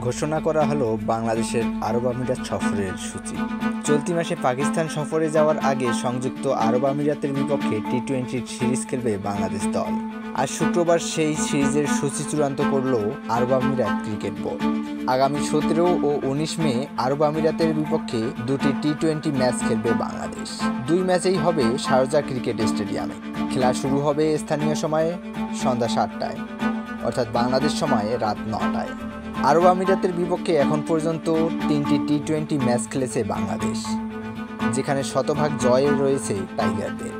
ঘোষণা করা হলো বাংলাদেশের আরব আমিরাত সফরের সূচি। চলতি মাসে পাকিস্তান সফরে যাওয়ার আগে সংযুক্ত আরব আমিরাতের বিপক্ষে টি-20 সিরিজ খেলবে বাংলাদেশ দল। আজ শুক্রবার সেই সিরিজের সূচি চূড়ান্ত করল আরব আমিরাত ক্রিকেট বোর্ড। আগামী 17 ও 19 মে আরব আমিরাতের বিপক্ষে দুটি টি-20 ম্যাচ খেলবে বাংলাদেশ। দুই ম্যাচেই হবে শারজাহ ক্রিকেট স্টেডিয়ামে। খেলা শুরু হবে স্থানীয় সময়ে সন্ধ্যা 7টায়, অর্থাৎ বাংলাদেশ সময়ে রাত 9টায়। আরব আমিরাতের বিপক্ষে এখন পর্যন্ত 3টি টি-20 ম্যাচ খেলেছে বাংলাদেশ, যেখানে শতভাগ জয় রয়েছে টাইগারদের।